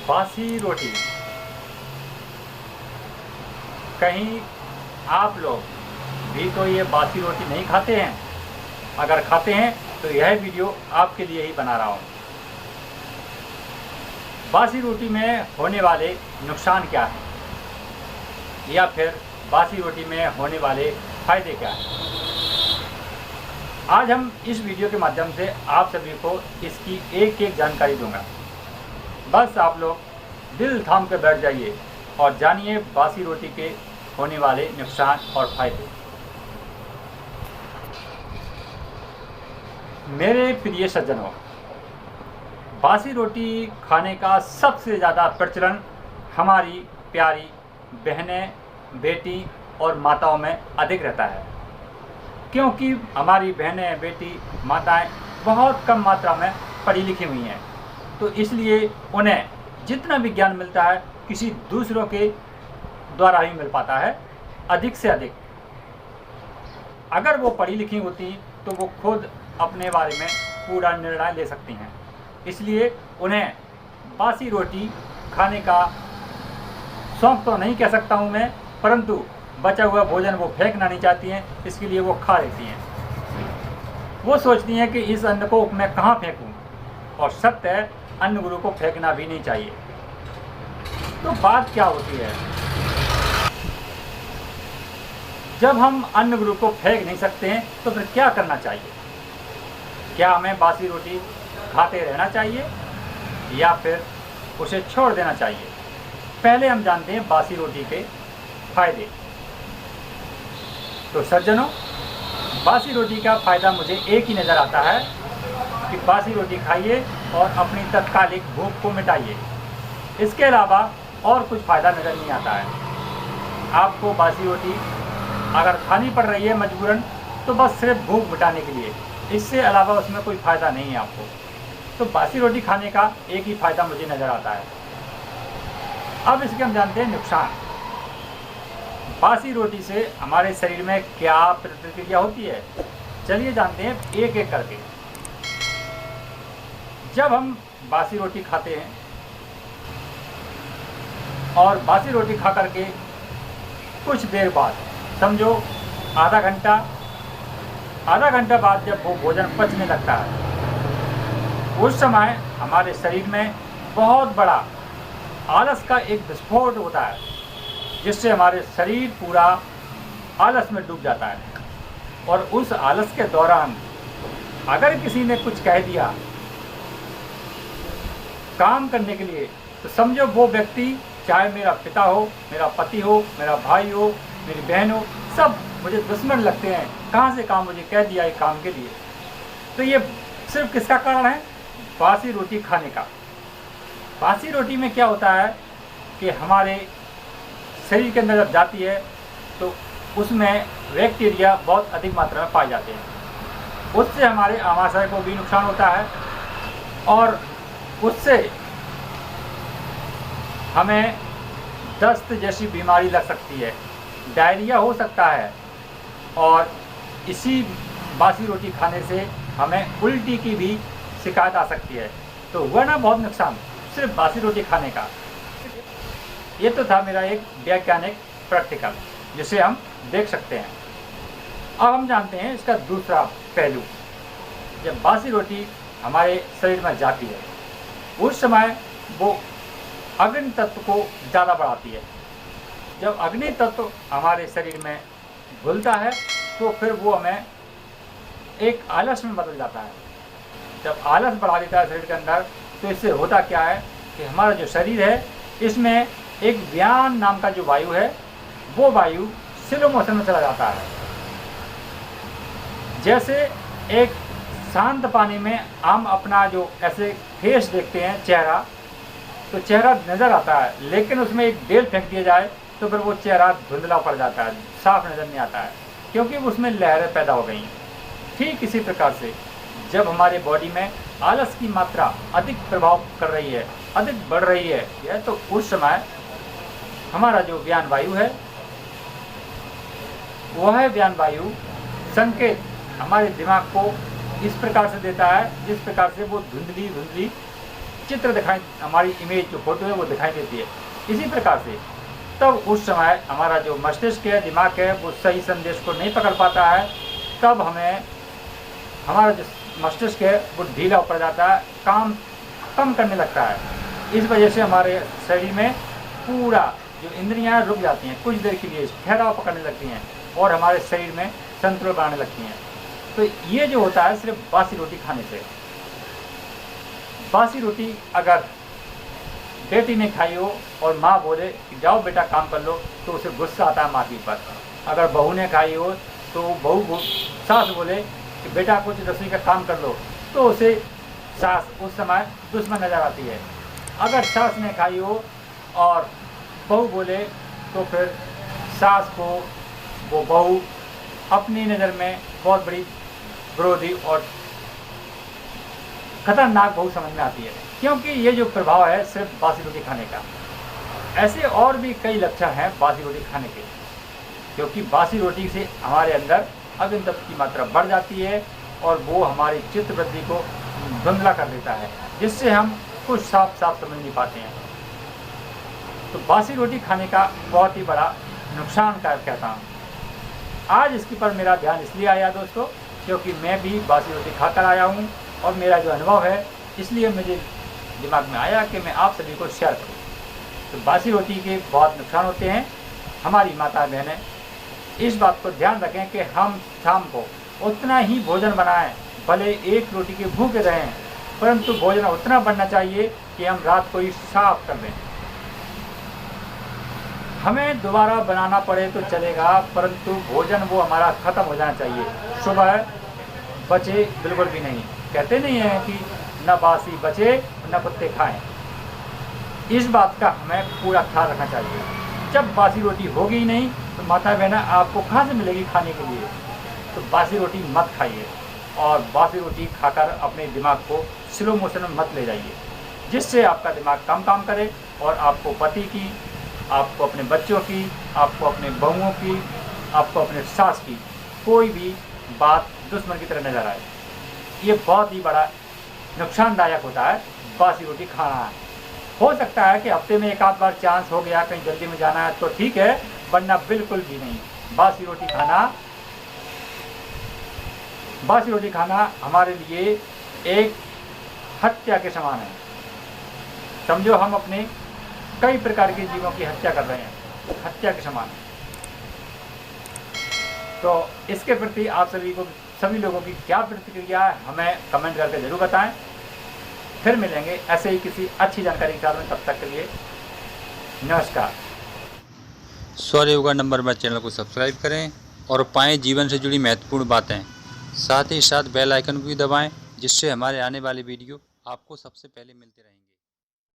बासी रोटी, कहीं आप लोग भी तो ये बासी रोटी नहीं खाते हैं? अगर खाते हैं तो यह वीडियो आपके लिए ही बना रहा हूँ। बासी रोटी में होने वाले नुकसान क्या हैं, या फिर बासी रोटी में होने वाले फायदे क्या हैं, आज हम इस वीडियो के माध्यम से आप सभी को इसकी एक एक जानकारी दूंगा। बस आप लोग दिल थाम कर बैठ जाइए और जानिए बासी रोटी के होने वाले नुकसान और फायदे। मेरे प्रिय सज्जनों, बासी रोटी खाने का सबसे ज़्यादा प्रचलन हमारी प्यारी बहनें, बेटी और माताओं में अधिक रहता है, क्योंकि हमारी बहनें, बेटी, माताएं बहुत कम मात्रा में पढ़ी लिखी हुई हैं। तो इसलिए उन्हें जितना भी ज्ञान मिलता है किसी दूसरों के द्वारा ही मिल पाता है, अधिक से अधिक। अगर वो पढ़ी लिखी होती तो वो खुद अपने बारे में पूरा निर्णय ले सकती हैं। इसलिए उन्हें बासी रोटी खाने का शौक़ तो नहीं कह सकता हूँ मैं, परंतु बचा हुआ भोजन वो फेंकना नहीं चाहती हैं, इसके लिए वो खा लेती हैं। वो सोचती हैं कि इस अन्न को मैं कहाँ फेंकूँ, और सत्य है, अन्न गुरु को फेंकना भी नहीं चाहिए। तो बात क्या होती है, जब हम अन्न गुरु को फेंक नहीं सकते हैं तो फिर क्या करना चाहिए? क्या हमें बासी रोटी खाते रहना चाहिए या फिर उसे छोड़ देना चाहिए? पहले हम जानते हैं बासी रोटी के फायदे। तो सज्जनों, बासी रोटी का फ़ायदा मुझे एक ही नज़र आता है कि बासी रोटी खाइए और अपनी तत्कालिक भूख को मिटाइए। इसके अलावा और कुछ फ़ायदा नज़र नहीं आता है। आपको बासी रोटी अगर खानी पड़ रही है मजबूरन, तो बस सिर्फ भूख मिटाने के लिए, इससे अलावा उसमें कोई फ़ायदा नहीं है आपको। तो बासी रोटी खाने का एक ही फ़ायदा मुझे नज़र आता है। अब इसके हम जानते हैं नुकसान। बासी रोटी से हमारे शरीर में क्या प्रतिक्रिया होती है, चलिए जानते हैं एक एक करके। जब हम बासी रोटी खाते हैं और बासी रोटी खा करके कुछ देर बाद, समझो आधा घंटा बाद जब वो भोजन पचने लगता है, उस समय हमारे शरीर में बहुत बड़ा आलस का एक विस्फोट होता है, जिससे हमारे शरीर पूरा आलस में डूब जाता है। और उस आलस के दौरान अगर किसी ने कुछ कह दिया काम करने के लिए, तो समझो वो व्यक्ति, चाहे मेरा पिता हो, मेरा पति हो, मेरा भाई हो, मेरी बहन हो, सब मुझे दुश्मन लगते हैं। कहाँ से काम मुझे कह दिया एक काम के लिए। तो ये सिर्फ किसका कारण है? बासी रोटी खाने का। बासी रोटी में क्या होता है कि हमारे शरीर के अंदर जब जाती है तो उसमें बैक्टीरिया बहुत अधिक मात्रा में पाए जाते हैं। उससे हमारे आमाशय को भी नुकसान होता है और उससे हमें दस्त जैसी बीमारी लग सकती है, डायरिया हो सकता है, और इसी बासी रोटी खाने से हमें उल्टी की भी शिकायत आ सकती है। तो हुआ ना बहुत नुकसान सिर्फ बासी रोटी खाने का। ये तो था मेरा एक वैज्ञानिक प्रैक्टिकल, जिसे हम देख सकते हैं। अब हम जानते हैं इसका दूसरा पहलू। जब बासी रोटी हमारे शरीर में जाती है, उस समय वो अग्नि तत्व को ज़्यादा बढ़ाती है। जब अग्नि तत्व हमारे शरीर में घुलता है तो फिर वो हमें एक आलस में बदल जाता है। जब आलस बढ़ा देता है शरीर के अंदर, तो इससे होता क्या है कि हमारा जो शरीर है, इसमें एक व्यान नाम का जो वायु है, वो वायु स्लो मोशन में चला जाता है। जैसे एक शांत पानी में हम अपना जो ऐसे फेस देखते हैं, चेहरा, तो चेहरा नज़र आता है, लेकिन उसमें एक बेल फेंक दिया जाए तो फिर वो चेहरा धुंधला पड़ जाता है, साफ नज़र नहीं आता है, क्योंकि उसमें लहरें पैदा हो गई हैं। ठीक इसी प्रकार से जब हमारे बॉडी में आलस की मात्रा अधिक प्रभाव कर रही है, अधिक बढ़ रही है, तो उस समय हमारा जो व्यान वायु है, वह व्यान वायु संकेत हमारे दिमाग को इस प्रकार से देता है जिस प्रकार से वो धुंधली चित्र दिखाई, हमारी इमेज जो फोटो है वो दिखाई देती है। इसी प्रकार से तब उस समय हमारा जो मस्तिष्क है, दिमाग है, वो सही संदेश को नहीं पकड़ पाता है। तब हमें हमारा जो मस्तिष्क है वो ढीला पड़ जाता है, काम कम करने लगता है। इस वजह से हमारे शरीर में पूरा जो इंद्रियां रुक जाती हैं, कुछ देर के लिए ठहराव पकड़ने लगती हैं और हमारे शरीर में संतुलन बनाने लगती हैं। तो ये जो होता है सिर्फ बासी रोटी खाने से। बासी रोटी अगर बेटी ने खाई हो और माँ बोले कि जाओ बेटा काम कर लो, तो उसे गुस्सा आता है माँ के ऊपर। अगर बहू ने खाई हो तो बहू सास बोले कि बेटा कुछ रसोई का काम कर लो, तो उसे सास उस समय दुश्मन नजर आती है। अगर सास ने खाई हो और बहू बोले तो फिर सास को वो बहू अपनी नज़र में बहुत बड़ी विरोधी और खतरनाक बहू समझ में आती है, क्योंकि ये जो प्रभाव है सिर्फ बासी रोटी खाने का। ऐसे और भी कई लक्षण हैं बासी रोटी खाने के, क्योंकि बासी रोटी से हमारे अंदर अग्नि तत्व की मात्रा बढ़ जाती है और वो हमारी चित्त वृद्धि को धुंधला कर देता है, जिससे हम कुछ साफ समझ नहीं पाते हैं। तो बासी रोटी खाने का बहुत ही बड़ा नुकसान कारक कहता हूँ। आज इसके पर मेरा ध्यान इसलिए आया दोस्तों, क्योंकि मैं भी बासी रोटी खाकर आया हूँ और मेरा जो अनुभव है, इसलिए मुझे दिमाग में आया कि मैं आप सभी को शेयर करूँ। तो बासी रोटी के बहुत नुकसान होते हैं। हमारी माता बहनें इस बात को ध्यान रखें कि हम शाम को उतना ही भोजन बनाएं, भले एक रोटी के भूखे रहें, परंतु भोजन उतना बनना चाहिए कि हम रात को ही साफ कर दें। हमें दोबारा बनाना पड़े तो चलेगा, परंतु भोजन वो हमारा ख़त्म हो जाना चाहिए। सुबह बचे बिल्कुल भी नहीं। कहते नहीं हैं कि न बासी बचे न कुत्ते खाएं। इस बात का हमें पूरा ख्याल रखना चाहिए। जब बासी रोटी होगी ही नहीं तो माता बहना आपको कहाँ से मिलेगी खाने के लिए। तो बासी रोटी मत खाइए और बासी रोटी खाकर अपने दिमाग को स्लो मोशन में मत ले जाइए, जिससे आपका दिमाग कम काम करे और आपको पति की, आपको अपने बच्चों की, आपको अपने बहुओं की, आपको अपने सास की कोई भी बात दुश्मन की तरह नजर आए। ये बहुत ही बड़ा नुकसानदायक होता है बासी रोटी खाना। हो सकता है कि हफ्ते में एक आध बार चांस हो गया, कहीं जल्दी में जाना है तो ठीक है, वरना बिल्कुल भी नहीं। बासी रोटी खाना हमारे लिए एक हत्या के समान है। समझो हम अपने कई प्रकार के जीवों की हत्या कर रहे हैं, हत्या के समान। तो इसके प्रति आप सभी लोगों की क्या प्रतिक्रिया है, हमें कमेंट करके ज़रूर बताएं। फिर मिलेंगे ऐसे ही किसी अच्छी जानकारी के साथ में। तब तक के लिए नमस्कार। सौर्य योगा नंबर में चैनल को सब्सक्राइब करें और पाएं जीवन से जुड़ी महत्वपूर्ण बातें। साथ ही साथ बेल आइकन को भी दबाएं, जिससे हमारे आने वाले वीडियो आपको सबसे पहले मिलते रहेंगे।